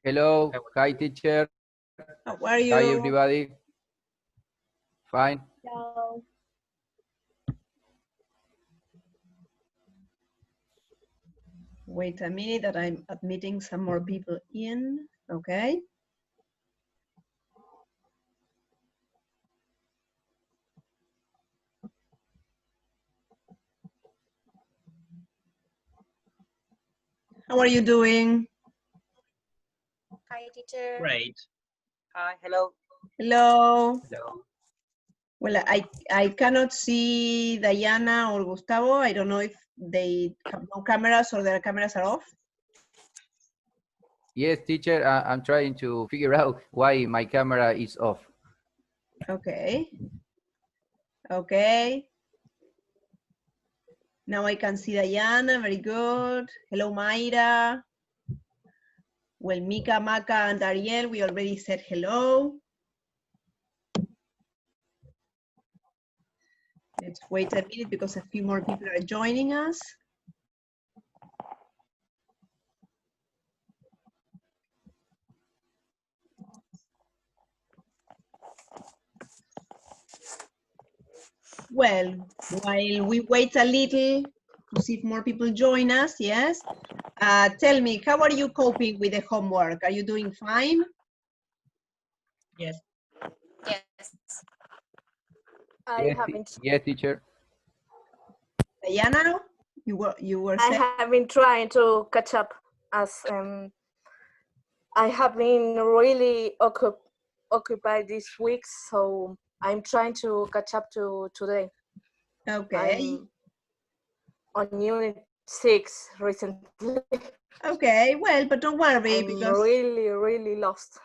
Hello, hi teacher. How are you? Hi everybody. Fine. Hello. Wait a minute that I'm admitting some more people in. Okay. How are you doing? Hi, teacher. Great. Hi, hello. Hello. Hello. Well, I cannot see Diana or Gustavo. I don't know if they have no cameras or their cameras are off. Yes, teacher, I'm trying to figure out why my camera is off. Okay. Okay. Now I can see Diana. Very good. Hello, Mayra. Well, Mika, Maka, and Ariel, we already said hello. Let's wait a minute because a few more people are joining us. Well, while we wait a little to see if more people join us, yes? Tell me, how are you coping with the homework? Are you doing fine? Yes. Yes. Yes, yes, teacher. Diana, you were saying? I have been trying to catch up as I have been really occupied this week, so I'm trying to catch up to today. Okay. I'm on unit 6 recently. Okay, well, but don't worry I'm because really lost.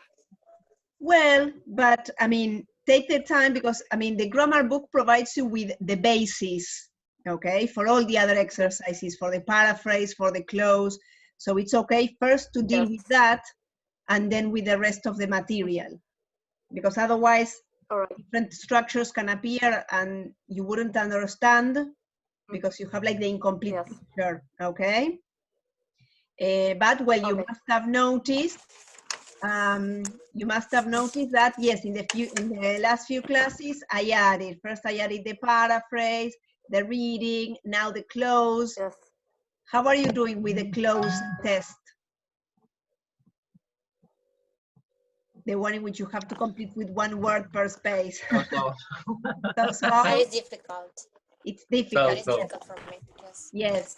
well, but I mean, take the time because I mean, the grammar book provides you with the basis, okay, for all the other exercises, for the paraphrase, for the clause. So it's okay first to deal with that and then with the rest of the material, because otherwise different structures can appear and you wouldn't understand because you have like the incomplete picture, okay? But well, you must have noticed that yes, in the last few classes I added the paraphrase, the reading, now the close. Yes. How are you doing with the close test? The one in which you have to complete with one word per space. So Very difficult. It's difficult. It's difficult for me. Yes.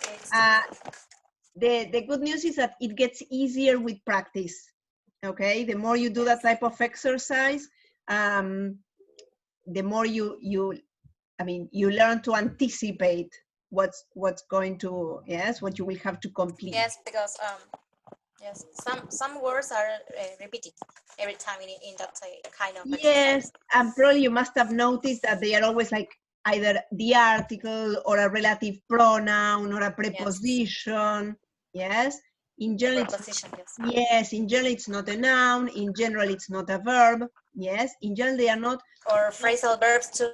The good news is that it gets easier with practice. Okay, the more you do that type of exercise, the more you learn to anticipate what's going to, what you will have to complete. Yes, because yes, some words are repeated every time in that kind of exercise. Yes, and probably you must have noticed that they are always like either the article or a relative pronoun or a preposition. Yes. In general, in general, it's not a noun. In general, it's not a verb. Yes. In general, they are not. Or phrasal verbs too.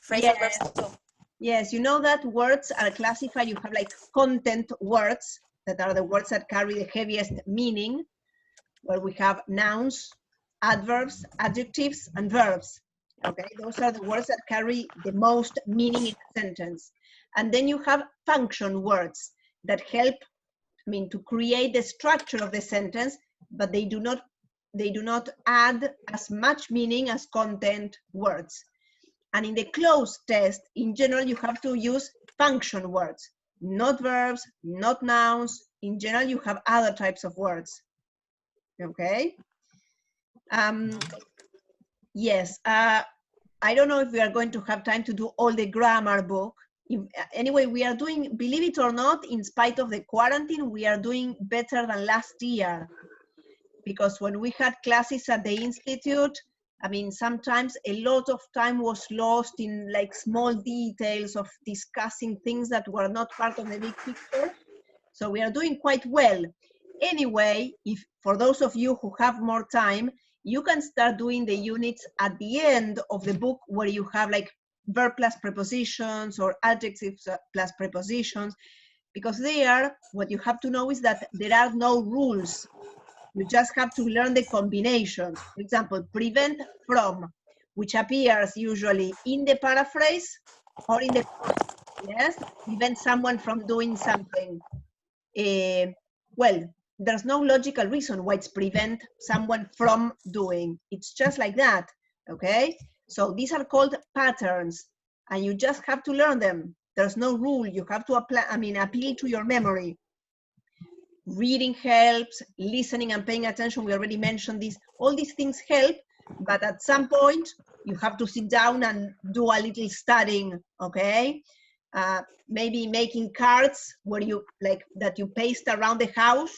Phrasal verbs too. Yes, you know that words are classified. You have like content words that are the words that carry the heaviest meaning, where we have nouns, adverbs, adjectives, and verbs. Okay, those are the words that carry the most meaning in a sentence. And then you have function words that help, to create the structure of the sentence, but they do not add as much meaning as content words. And in the close test, in general, you have to use function words, not verbs, not nouns. In general, you have other types of words. Okay. Yes. I don't know if we are going to have time to do all the grammar book. Anyway, we are doing, believe it or not, in spite of the quarantine, we are doing better than last year. Because when we had classes at the Institute, sometimes a lot of time was lost in like small details of discussing things that were not part of the big picture. So we are doing quite well. Anyway, if for those of you who have more time, you can start doing the units at the end of the book where you have like verb plus prepositions or adjectives plus prepositions, because there, what you have to know is that there are no rules. You just have to learn the combinations. For example, prevent from, which appears usually in the paraphrase or in the question. Yes, prevent someone from doing something. Well, there's no logical reason why it's prevent someone from doing. It's just like that, okay? So these are called patterns, and you just have to learn them. There's no rule. You have to apply, appeal to your memory. Reading helps, listening and paying attention, we already mentioned this. All these things help, but at some point, you have to sit down and do a little studying, okay? Maybe making cards where you that you paste around the house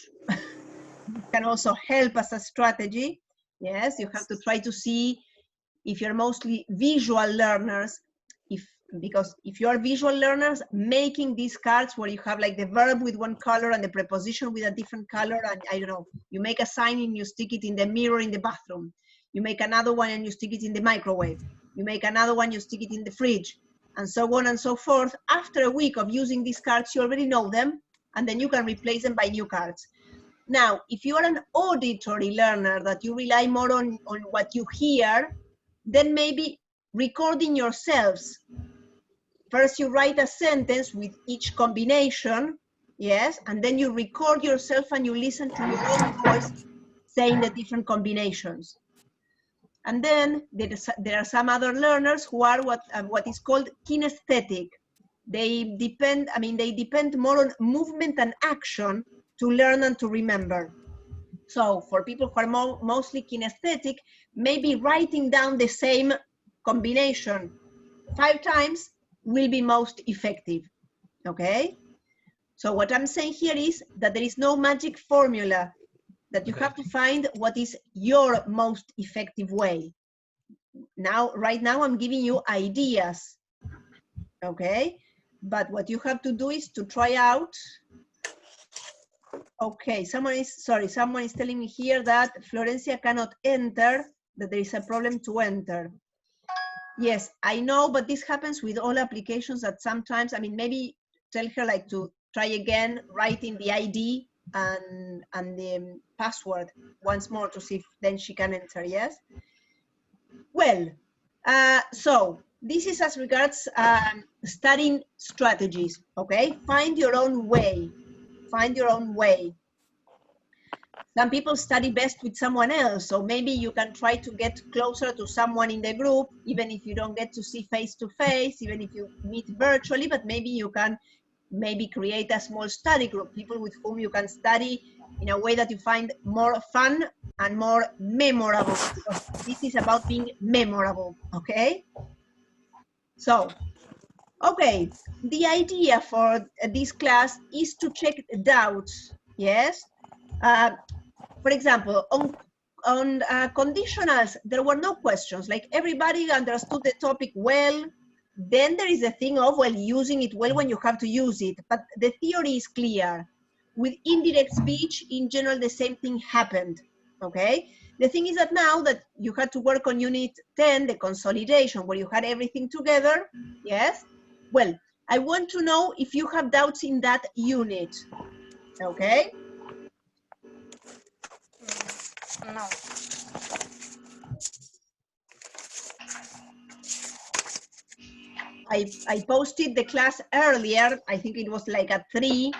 can also help as a strategy. Yes, you have to try to see if you're mostly visual learners, because if you are visual learners, making these cards where you have like the verb with one color and the preposition with a different color, and I don't know, you make a sign and you stick it in the mirror in the bathroom. You make another one and you stick it in the microwave. You make another one, you stick it in the fridge, and so on and so forth. After a week of using these cards, you already know them, and then you can replace them by new cards. Now, if you are an auditory learner that you rely more on what you hear, then maybe recording yourselves. First, you write a sentence with each combination, yes, and then you record yourself and you listen to your own voice saying the different combinations. And then there are some other learners who are what is called kinesthetic. They depend more on movement and action to learn and to remember. So for people who are mostly kinesthetic, maybe writing down the same combination 5 times will be most effective, okay? So what I'm saying here is that there is no magic formula, that you have to find what is your most effective way. Now, right now I'm giving you ideas, okay? But what you have to do is to try out. Okay, someone is telling me here that Florencia cannot enter, that there is a problem to enter. Yes, I know, but this happens with all applications that sometimes, maybe tell her like to try again, writing the ID and the password once more to see if then she can enter, yes? Well, so this is as regards studying strategies, okay? Find your own way, find your own way. Some people study best with someone else, so maybe you can try to get closer to someone in the group, even if you don't get to see face to face, even if you meet virtually, but maybe you can create a small study group, people with whom you can study in a way that you find more fun and more memorable, because this is about being memorable, okay? So, okay, the idea for this class is to check doubts, yes? For example, on conditionals, there were no questions, like everybody understood the topic well. Then there is a thing of, well, using it well when you have to use it, but the theory is clear. With indirect speech, in general, the same thing happened, okay? The thing is that now that you had to work on unit 10, the consolidation, where you had everything together, yes? Well, I want to know if you have doubts in that unit, okay? No. I posted the class earlier, I think it was like at 3,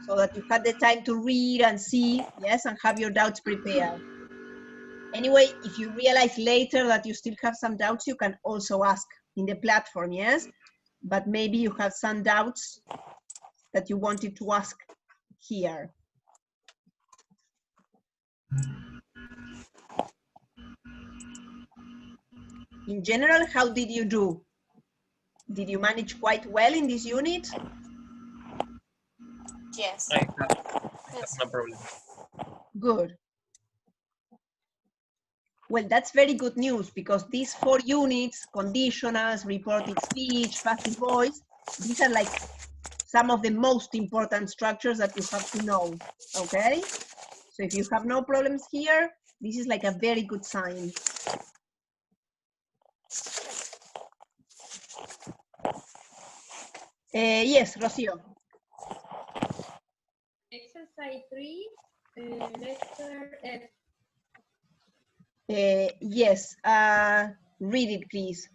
so that you had the time to read and see, yes, and have your doubts prepared. Anyway, if you realize later that you still have some doubts, you can also ask in the platform, yes? But maybe you have some doubts that you wanted to ask here. In general, how did you do? Did you manage quite well in this unit? Yes. I have no problem. Good. Well, that's very good news, because these 4 units, conditionals, reported speech, passive voice, these are like some of the most important structures that you have to know, okay? So if you have no problems here, this is like a very good sign. Yes, Rocio. Exercise 3, Letter F. Yes, read it, please.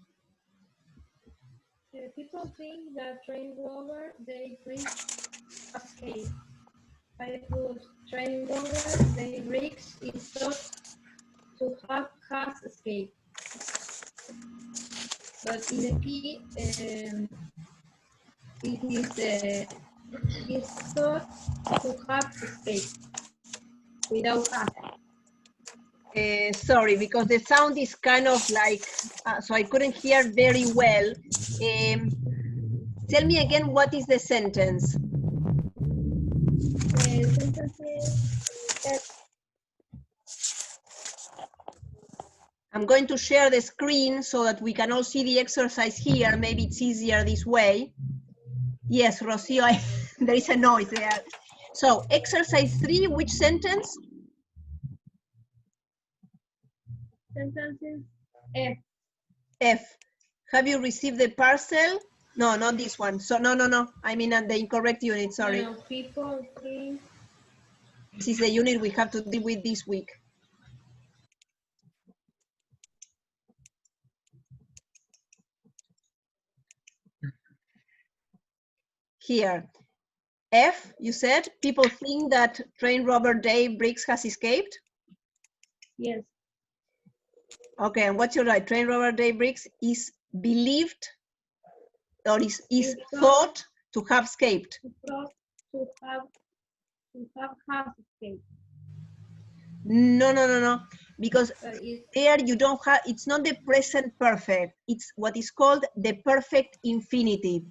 People think that train rover they bricks escape. I put train rover they bricks is thought to have has escaped. But in the key, it is thought to have escaped without has. Sorry, because the sound is kind of like, so I couldn't hear very well. Tell me again, what is the sentence? The sentence is I'm going to share the screen so that we can all see the exercise here. Maybe it's easier this way. Yes, Rocio, there is a noise there. So exercise 3, which sentence? sentence is F. F. Have you received the parcel? No, not this one. So no. I mean at the incorrect unit, sorry. No, people think This is the unit we have to deal with this week. Here. F, you said, people think that train robber Dave Briggs has escaped? yes. Okay, and what's your right? Train robber Dave Briggs is believed or is thought to have escaped. Thought to have has escaped. No. Because It's there you don't have, it's not the present perfect. It's what is called the perfect infinitive.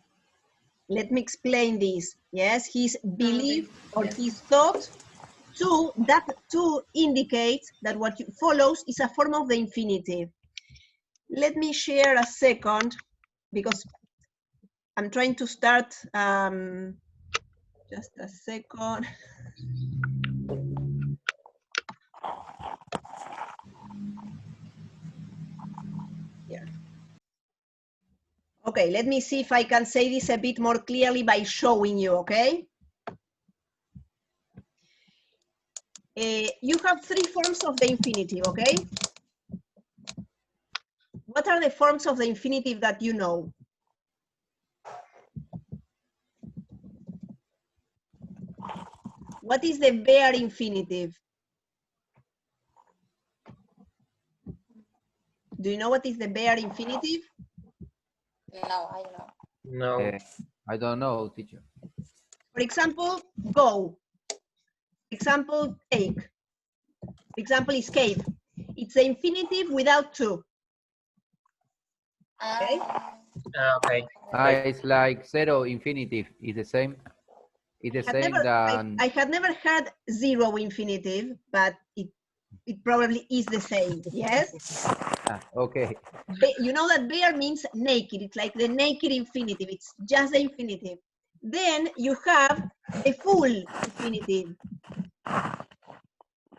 Let me explain this. Yes, he's believed or yes. he's thought to, that to indicates that what follows is a form of the infinitive. Let me share a second because I'm trying to start, just a second. Here. Okay, let me see if I can say this a bit more clearly by showing you, okay? You have 3 forms of the infinitive, okay? What are the forms of the infinitive that you know? What is the bare infinitive? Do you know what is the bare infinitive? No, I don't know. No. I don't know, teacher. For example, go. For example, take. For example, escape. It's the infinitive without to. Okay? Okay. It's like zero infinitive. It's the same. It's the same than. I had never had zero infinitive, but it probably is the same, yes? Okay. You know that bare means naked. It's like the naked infinitive. It's just the infinitive. Then you have the full infinitive.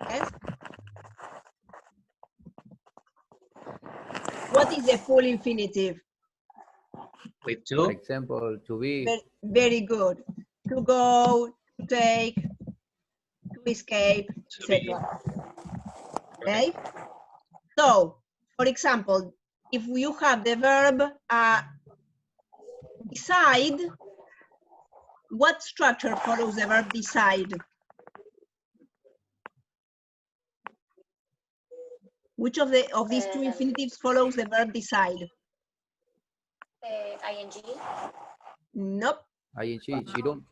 Yes? What is the full infinitive? With For two. example, to be. Very good. To go, to take, to escape, etc. Okay? So, for example, if you have the verb decide, what structure follows the verb decide? Which of these 2 infinitives follows the verb decide? ING. Nope. ING, she don't.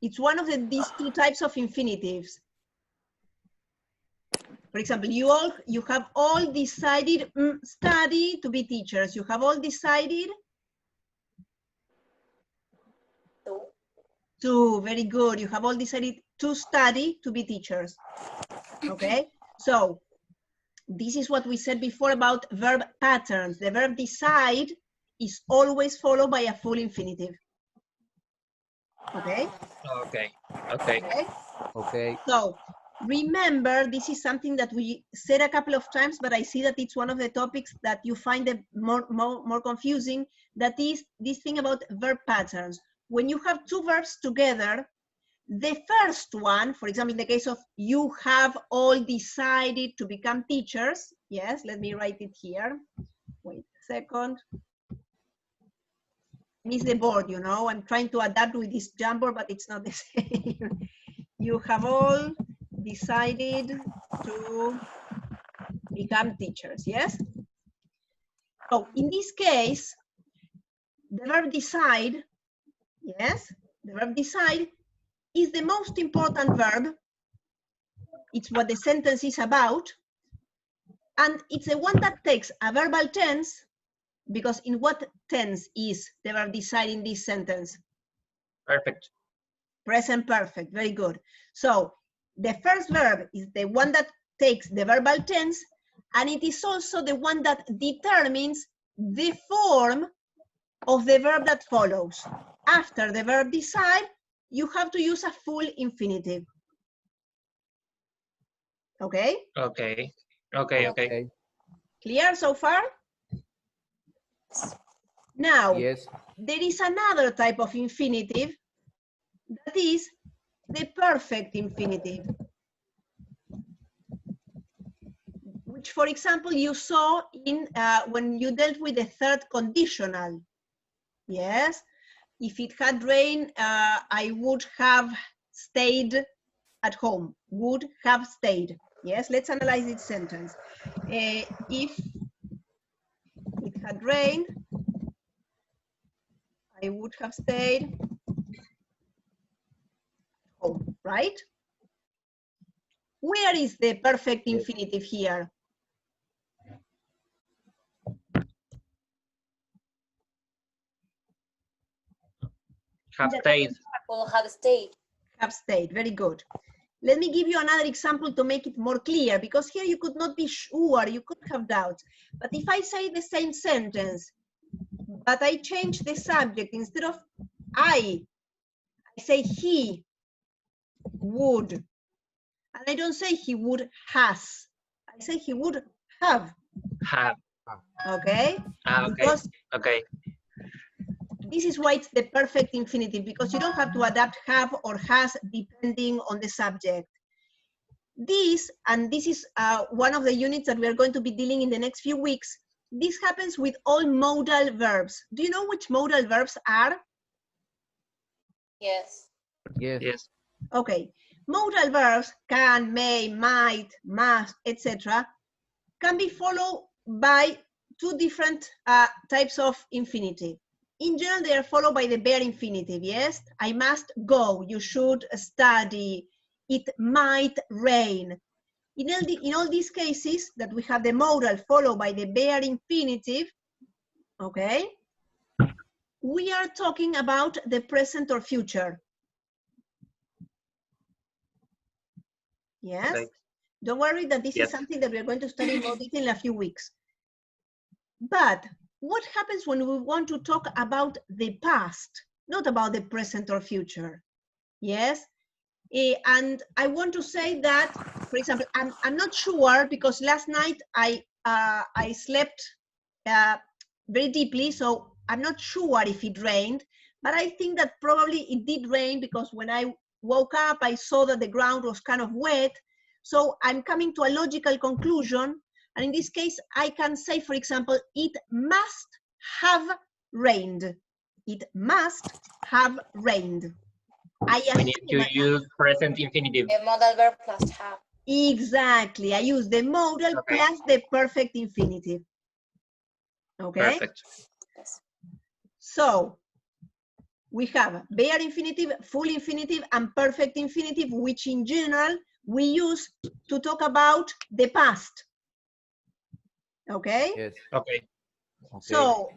It's one of these 2 types of infinitives. For example, you have all decided study to be teachers. You have all decided to, very good. You have all decided to study to be teachers. Okay, so this is what we said before about verb patterns. The verb decide is always followed by a full infinitive. Okay? Okay. Okay. So remember, this is something that we said a couple of times, but I see that it's one of the topics that you find it more confusing. That is this thing about verb patterns. When you have 2 verbs together, The first one, for example, in the case of you have all decided to become teachers. Yes, let me write it here. Wait a second. Miss the board, you know, I'm trying to adapt with this Jamboard, but it's not the same. You have all decided to become teachers, yes? So in this case, the verb decide, yes, the verb decide is the most important verb. It's what the sentence is about. And it's the one that takes a verbal tense, because in what tense is the verb decide in this sentence? Perfect. Present perfect, very good. So the first verb is the one that takes the verbal tense, and it is also the one that determines the form of the verb that follows. After the verb decide, you have to use a full infinitive. Okay? Okay. Okay. Okay. Okay. Clear so far? Now, Yes. there is another type of infinitive that is the perfect infinitive, which, for example, you saw in when you dealt with the third conditional. Yes, if it had rained, I would have stayed at home. Would have stayed. Yes, let's analyze this sentence. If it had rained, I would have stayed home, right? Where is the perfect infinitive here? Have stayed. Will have stayed. Have stayed, very good. Let me give you another example to make it more clear, because here you could not be sure, you could have doubts. But if I say the same sentence, but I change the subject, instead of I say he would. And I don't say he would has. I say he would have. Have. Okay? Okay. Because Okay. this is why it's the perfect infinitive, because you don't have to adapt have or has depending on the subject. This, and this is one of the units that we are going to be dealing in the next few weeks, this happens with all modal verbs. Do you know which modal verbs are? Yes. Yes. Yes. Okay, modal verbs can, may, might, must, etc. can be followed by two different types of infinitive. In general, they are followed by the bare infinitive, yes? I must go, you should study, it might rain. In all these cases that we have the modal followed by the bare infinitive, okay? We are talking about the present or future. Yes? Okay. Don't worry that this Yes. is something that we're going to study in more detail in a few weeks. But what happens when we want to talk about the past, not about the present or future? Yes? And I want to say that, for example, I'm not sure, because last night I slept very deeply, so I'm not sure if it rained, but I think that probably it did rain, because when I woke up, I saw that the ground was kind of wet. So I'm coming to a logical conclusion. And in this case, I can say, for example, it must have rained. It must have rained. We need to use present infinitive. A modal verb plus have. Exactly. I use the modal Okay. plus the perfect infinitive. Okay? Perfect. Yes. So we have bare infinitive, full infinitive, and perfect infinitive, which in general we use to talk about the past. Okay? Yes. Okay. Okay. So,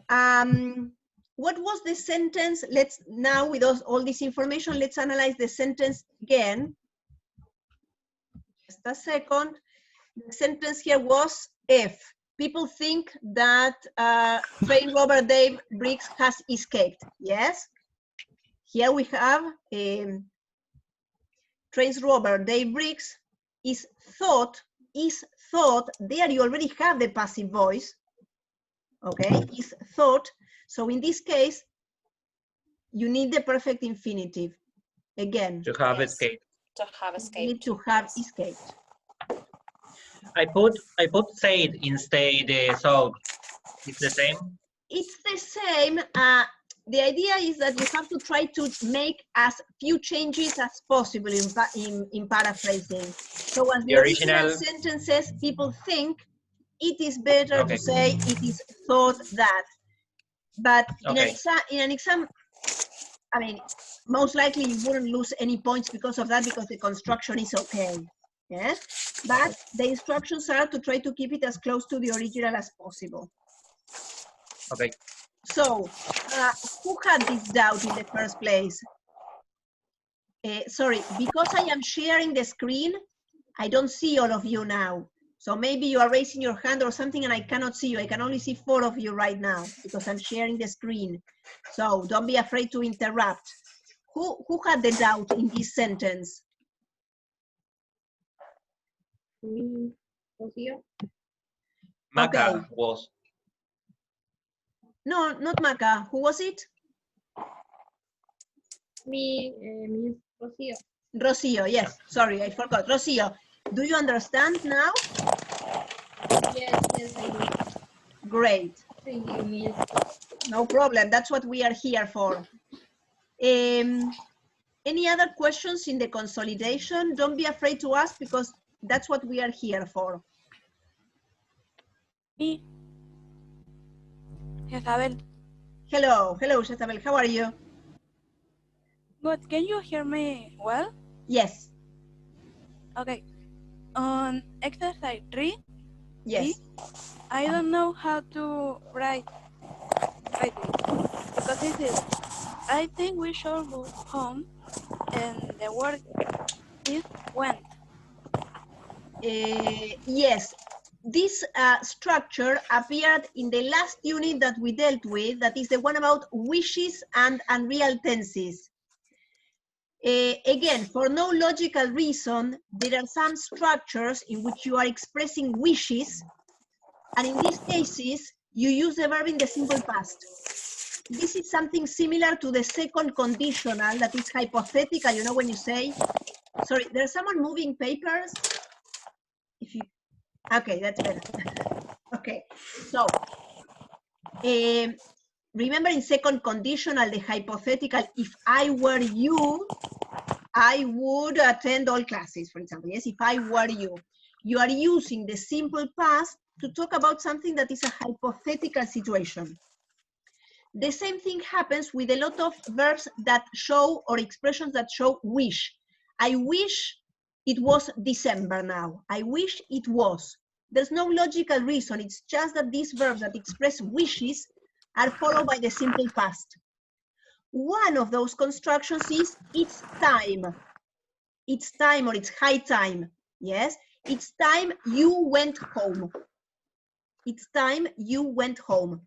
what was the sentence? Let's now, with all this information, let's analyze the sentence again. Just a second. The sentence here was if people think that train robber Dave Briggs has escaped. Yes. Here we have train robber Dave Briggs is thought. There you already have the passive voice. Okay, is thought. So in this case, you need the perfect infinitive. Again, To have Yes. escaped. To have you escaped. need to have Yes. escaped. I put said instead thought. It's the same. It's the same. The idea is that you have to try to make as few changes as possible in paraphrasing. So as the original sentences, people think, it is better to say it is thought that. But in an exam, I mean, most likely you wouldn't lose any points because of that, because the construction is okay. Yes, but the instructions are to try to keep it as close to the original as possible. Okay. So, who had this doubt in the first place? Sorry, because I am sharing the screen, I don't see all of you now. So maybe you are raising your hand or something and I cannot see you. I can only see 4 of you right now because I'm sharing the screen. So don't be afraid to interrupt. Who had the doubt in this sentence? Me, Rocío. Maca was. No, not Maca. Who was it? Me, Miss Rocío. Rocio, yes. Sorry, I forgot. Rocio, do you understand now? Yes, yes, I do. Great. Thank you, Miss. No problem. That's what we are here for. Any other questions in the consolidation? Don't be afraid to ask because that's what we are here for. Me. Isabel. Hello, Isabel. How are you? Good. Can you hear me well? Yes. Okay. On exercise 3, Yes. I don't know how to write it because it is. I think we should go home, and the word is went. Yes. This structure appeared in the last unit that we dealt with, that is the one about wishes and unreal tenses. Again, for no logical reason, there are some structures in which you are expressing wishes, and in these cases, you use the verb in the simple past. This is something similar to the second conditional that is hypothetical, you know, when you say, sorry, there's someone moving papers? If you, okay, that's better. Okay, so, remember in second conditional, the hypothetical, if I were you, I would attend all classes, for example. Yes, if I were you. You are using the simple past to talk about something that is a hypothetical situation. The same thing happens with a lot of verbs that show, or expressions that show wish. I wish it was December now. I wish it was. There's no logical reason. It's just that these verbs that express wishes are followed by the simple past. One of those constructions is it's time. It's time, or it's high time. Yes, it's time you went home. It's time you went home.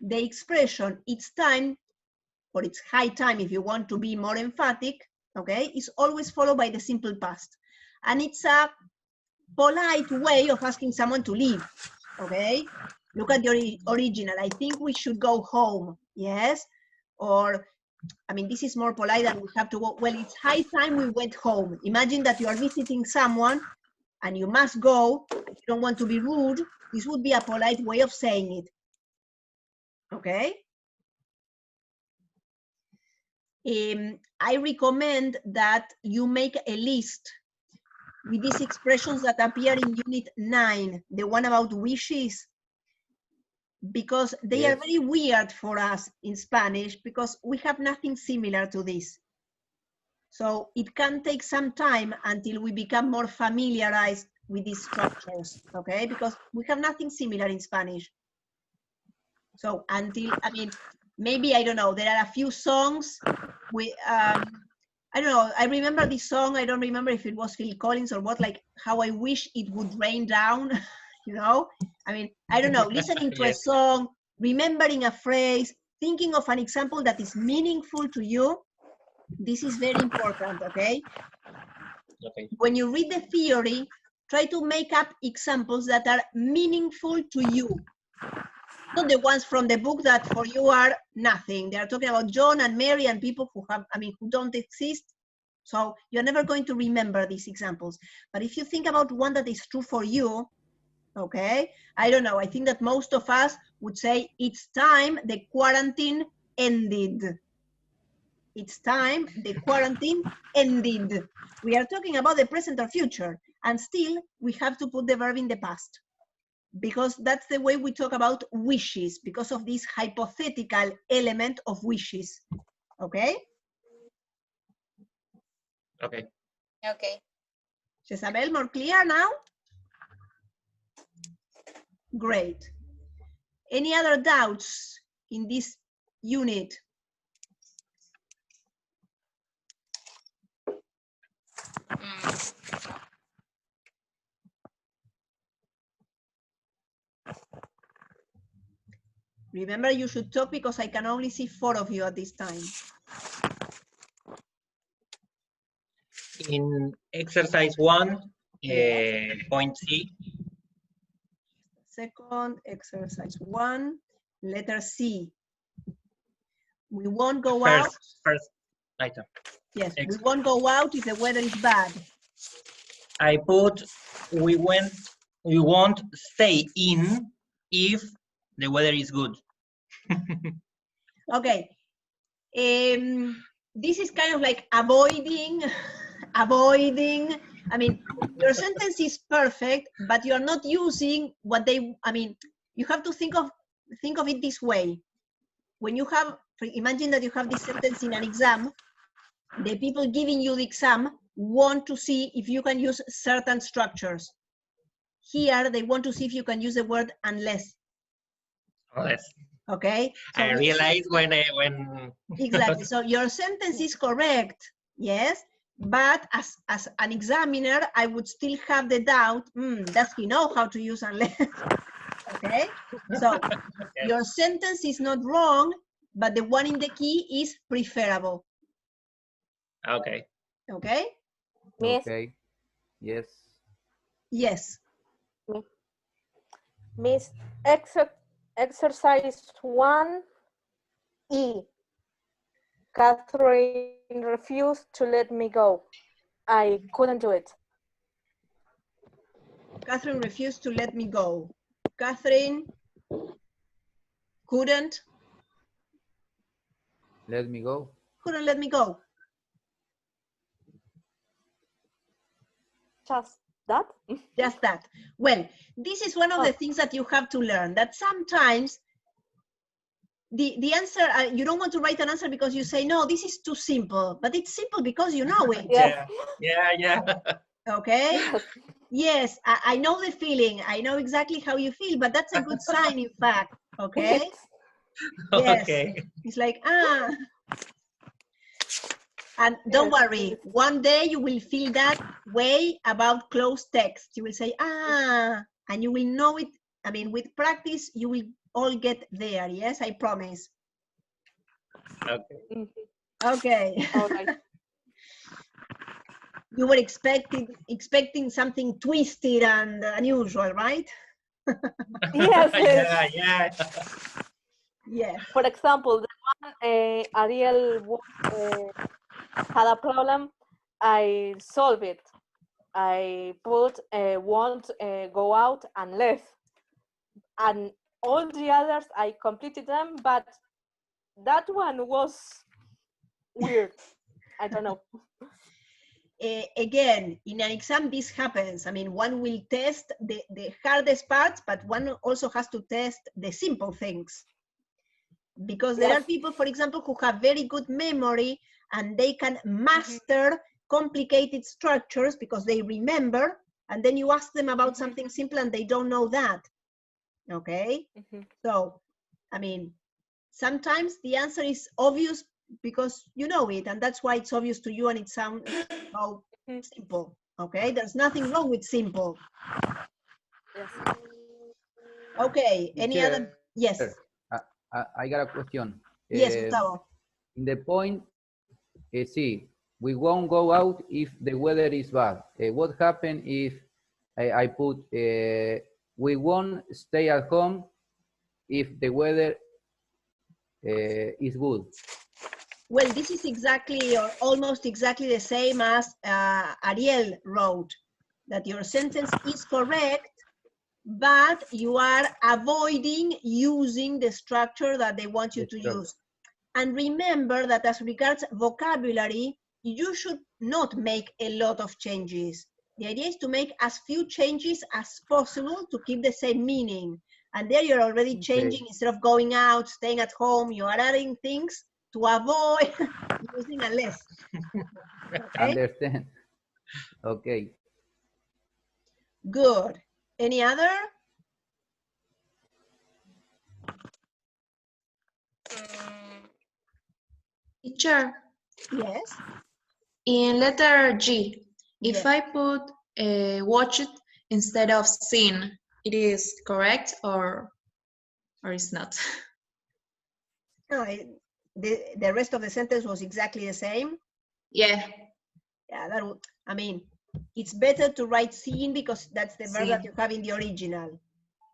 The expression it's time, or it's high time if you want to be more emphatic, okay, is always followed by the simple past. And it's a polite way of asking someone to leave, okay? Look at the original. I think we should go home, yes? Or, I mean, this is more polite than we have to go. Well, it's high time we went home. Imagine that you are visiting someone and you must go. You don't want to be rude. This would be a polite way of saying it, okay? I recommend that you make a list with these expressions that appear in Unit 9, the one about wishes, because they are very weird for us in Spanish because we have nothing similar to this. So it can take some time until we become more familiarized with these structures, okay? Because we have nothing similar in Spanish. So until, I mean, maybe, I don't know, there are a few songs with, I don't know, I remember this song, I don't remember if it was Phil Collins or what, like, How I Wish It Would Rain Down, you know? I mean, I don't know, listening to a song, remembering a phrase, thinking of an example that is meaningful to you, this is very important, okay? Okay. When you read the theory, try to make up examples that are meaningful to you. not the ones from the book that for you are nothing. They are talking about John and Mary and people who have, I mean, who don't exist. So you're never going to remember these examples. But if you think about one that is true for you, okay, I don't know, I think that most of us would say it's time the quarantine ended. It's time the quarantine ended. We are talking about the present or future, and still we have to put the verb in the past, because that's the way we talk about wishes, because of this hypothetical element of wishes. Okay? Okay. Okay. Jezabel, more clear now? Great. Any other doubts in this unit? Remember, you should talk because I can only see 4 of you at this time. In exercise 1, point C, Second, exercise 1, letter C. We won't go out. first item. Yes, we won't go out if the weather is bad. I put we won't stay in if the weather is good. Okay. This is kind of like avoiding. I mean, your sentence is perfect, but you're not using what they, I mean, you have to think of it this way. When you have, imagine that you have this sentence in an exam, the people giving you the exam want to see if you can use certain structures. Here, they want to see if you can use the word unless. Unless. Okay? So I realized when exactly. So your sentence is correct, yes, but as an examiner, I would still have the doubt, does he know how to use unless? Okay? So okay. Your sentence is not wrong, but the one in the key is preferable. Okay. Okay? Miss, Okay. Yes. Yes. Miss, exercise 1E. Catherine refused to let me go. I couldn't do it. Catherine refused to let me go. Catherine couldn't Let me go. let me go. Just that? Just that. Well, this is one of the things that you have to learn, that sometimes the answer, you don't want to write an answer because you say, no, this is too simple, but it's simple because you know it. Yeah. Okay? Yes. Yes, I know the feeling. I know exactly how you feel, but that's a good sign, in fact. Okay? Yes. Okay. It's like, and don't worry, one day you will feel that way about closed text. You will say, and you will know it. I mean, with practice, you will all get there. Yes, I promise. Okay. Okay. All right. You were expecting something twisted and unusual, right? Yes. Yeah. Yes. For example, the one Ariel had a problem, I solved it. I put won't go out unless, and all the others I completed them, but that one was weird. I don't know. Again, in an exam, this happens. I mean, one will test the hardest parts, but one also has to test the simple things. Because there are people, for example, who have very good memory and they can master complicated structures because they remember, and then you ask them about something simple and they don't know that. Okay? So, I mean, sometimes the answer is obvious because you know it, and that's why it's obvious to you and it sounds so simple. Okay? There's nothing wrong with simple. Yes. Okay, any other? Yes. I got a question. Yes, Gustavo. In the point, see, we won't go out if the weather is bad. What happens if I put, we won't stay at home if the weather is good? Well, this is exactly or almost exactly the same as Ariel wrote, that your sentence is correct, but you are avoiding using the structure that they want you to use. And remember that as regards vocabulary, you should not make a lot of changes. The idea is to make as few changes as possible to keep the same meaning. And there you're already changing, instead of going out, staying at home, you are adding things to avoid using a less. Okay? Understand. Okay. Good. Any other? Teacher, Yes. in letter G, if Yes. I put watch it instead of seen, it is correct or it's not? No, the rest of the sentence was exactly the same. Yeah. Yeah, that would, I mean, it's better to write seen because that's the verb that Seen. you have in the original.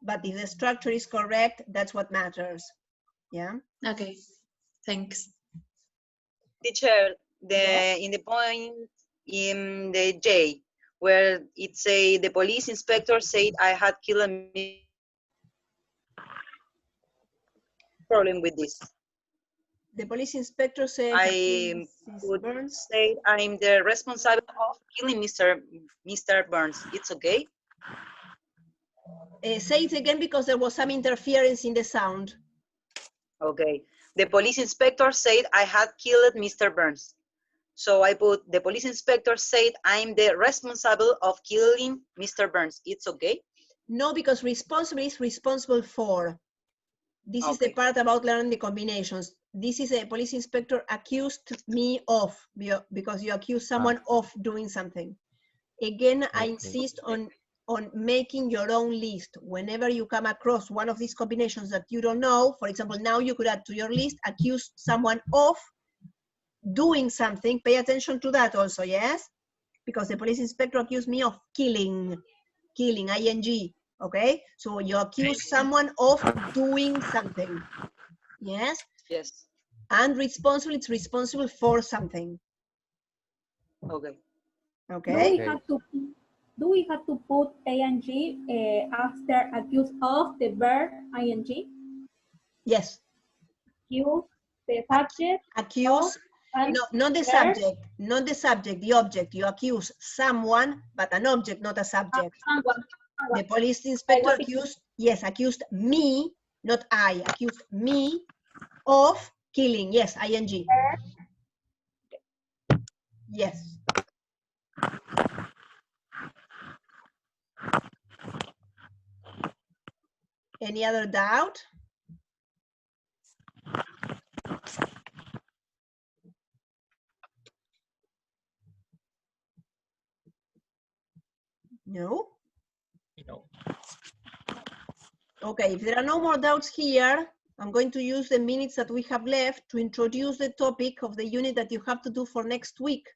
But if the structure is correct, that's what matters. Yeah. Okay. Thanks. Teacher, Yes. in the point in the J, where it say the police inspector said I had killed me. Problem with this. The police inspector said I would Burns. say I'm the responsible of killing Mr. Burns. It's okay? Say it again because there was some interference in the sound. Okay. The police inspector said I had killed Mr. Burns. So I put the police inspector said I'm the responsible of killing Mr. Burns. It's okay? No, because responsible is responsible for. This is the part about learning the combinations. This is a police inspector accused me of, because you accuse someone of doing something. Again, I insist on making your own list. Whenever you come across one of these combinations that you don't know, for example, now you could add to your list, accuse someone of doing something. Pay attention to that also, yes? Because the police inspector accused me of killing, ing. Okay, so you accuse someone of doing something. Yes? Yes. And responsible, it's responsible for something. Okay. Okay. Do we have to put ing after accuse of the verb ing? Yes. Accuse the subject. Accuse. No, not the subject. Not the subject, the object. You accuse someone, but an object, not a subject. Someone. The police inspector accused me, not I, accused me of killing. Yes, ing. Yes. Any other doubt? No? No. Okay, if there are no more doubts here, I'm going to use the minutes that we have left to introduce the topic of the unit that you have to do for next week.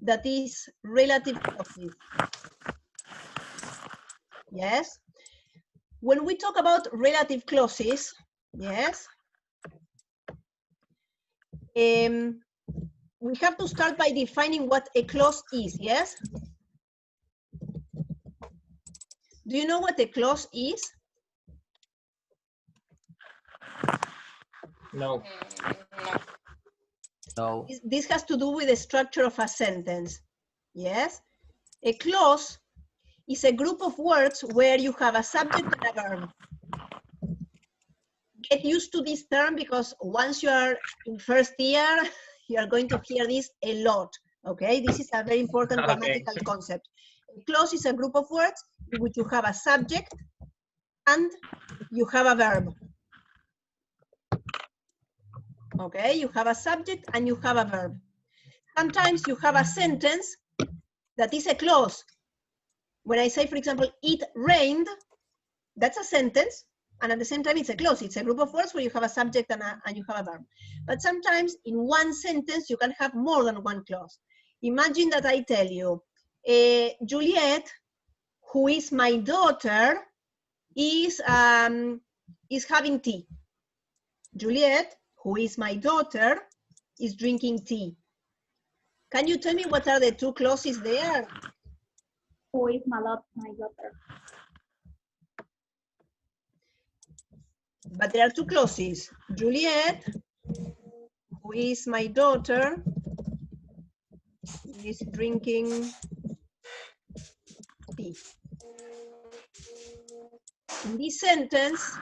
That is relative clauses. Yes? When we talk about relative clauses, yes, we have to start by defining what a clause is, yes? Do you know what a clause is? No. No. This has to do with the structure of a sentence, yes? A clause is a group of words where you have a subject and a verb. Get used to this term because once you are in first year, you are going to hear this a lot, okay? This is a very important grammatical concept. A clause is a group of words in which you have a subject and you have a verb. Okay, you have a subject and you have a verb. Sometimes you have a sentence that is a clause. When I say, for example, it rained, that's a sentence, and at the same time it's a clause. It's a group of words where you have a subject and you have a verb. But sometimes in one sentence you can have more than one clause. Imagine that I tell you, Juliet, who is my daughter, is is having tea. Juliet, who is my daughter, is drinking tea. Can you tell me what are the two clauses there? Who is my daughter? But there are two clauses. Juliet, who is my daughter, is drinking tea. In this sentence,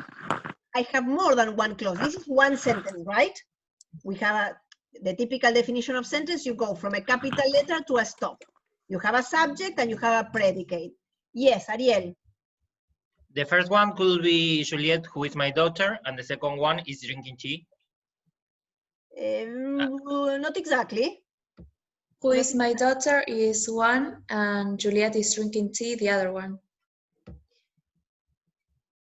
I have more than one clause. This is one sentence, right? We have the typical definition of sentence. You go from a capital letter to a stop. You have a subject and you have a predicate. Yes, Ariel. The first one could be Juliet, who is my daughter, and the second one is drinking tea. Not exactly. Who is my daughter is one, and Juliet is drinking tea, the other one.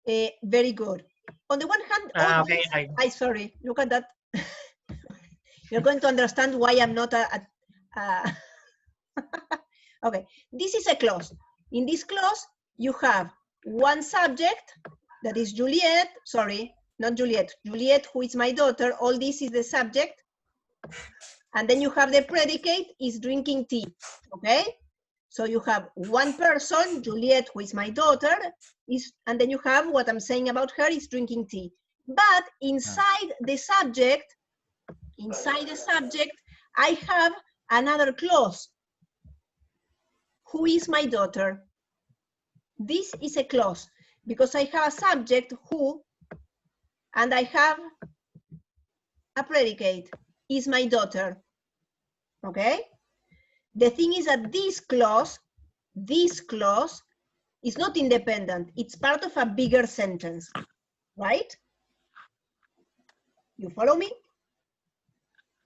Very good. On the one hand, Okay, I sorry, look at that. You're going to understand why I'm not okay, this is a clause. In this clause, you have one subject, that is Juliet, sorry, not Juliet, Juliet, who is my daughter, all this is the subject. And then you have the predicate, is drinking tea, okay? So you have one person, Juliet, who is my daughter, and then you have what I'm saying about her is drinking tea. But inside the subject, I have another clause. Who is my daughter? This is a clause because I have a subject, who, and I have a predicate, is my daughter. Okay? The thing is that this clause is not independent. It's part of a bigger sentence, right? You follow me?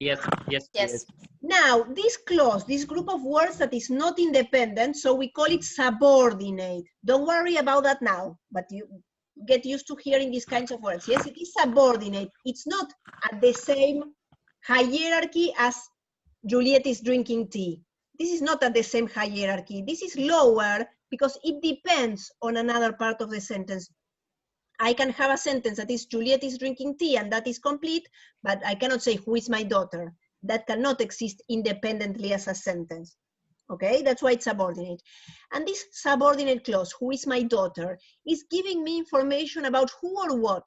Yes, yes, Yes. Now, this clause, this group of words that is not independent, so we call it subordinate. Don't worry about that now, but you get used to hearing these kinds of words. Yes, it is subordinate. It's not at the same hierarchy as Juliet is drinking tea. This is not at the same hierarchy. This is lower because it depends on another part of the sentence. I can have a sentence that is Juliet is drinking tea and that is complete, but I cannot say who is my daughter. That cannot exist independently as a sentence. Okay, that's why it's subordinate. And this subordinate clause, who is my daughter, is giving me information about who or what.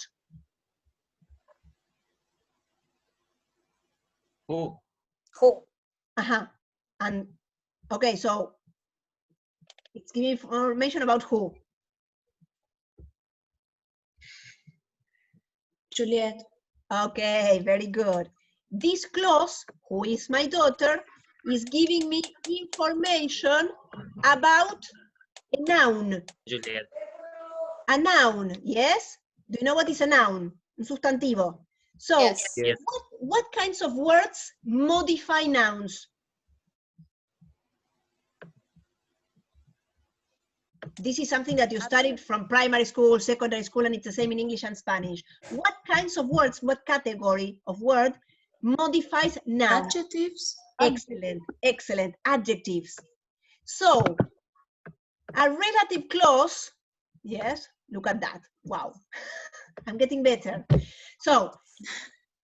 Who? Who? And okay, so it's giving information about who? Juliet. Okay, very good. This clause, who is my daughter, is giving me information about a noun. Juliet. A noun, yes? Do you know what is a noun? Un sustantivo. So, Yes. Yes. what kinds of words modify nouns? This is something that you studied from primary school, secondary school, and it's the same in English and Spanish. What kinds of words, what category of word modifies nouns? Adjectives. Excellent, excellent, adjectives. So, a relative clause, yes, look at that, wow, I'm getting better. So,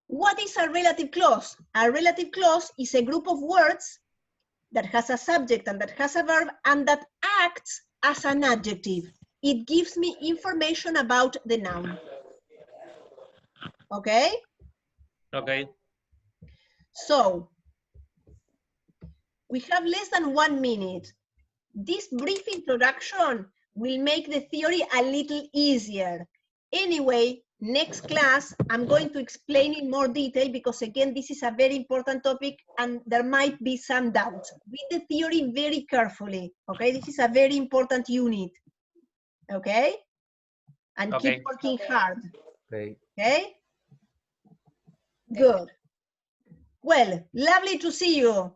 what is a relative clause? A relative clause is a group of words that has a subject and that has a verb and that acts as an adjective. It gives me information about the noun. Okay? Okay. So, we have less than 1 minute. This brief introduction will make the theory a little easier. Anyway, next class, I'm going to explain in more detail because again, this is a very important topic and there might be some doubts. Read the theory very carefully, okay? This is a very important unit, okay? And Okay. keep working hard, Okay. okay? Good. Well, lovely to see you.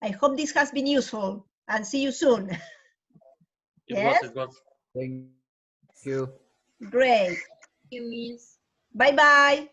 I hope this has been useful and see you soon. Yes? It was. Thank you. Great. You miss. Bye-bye.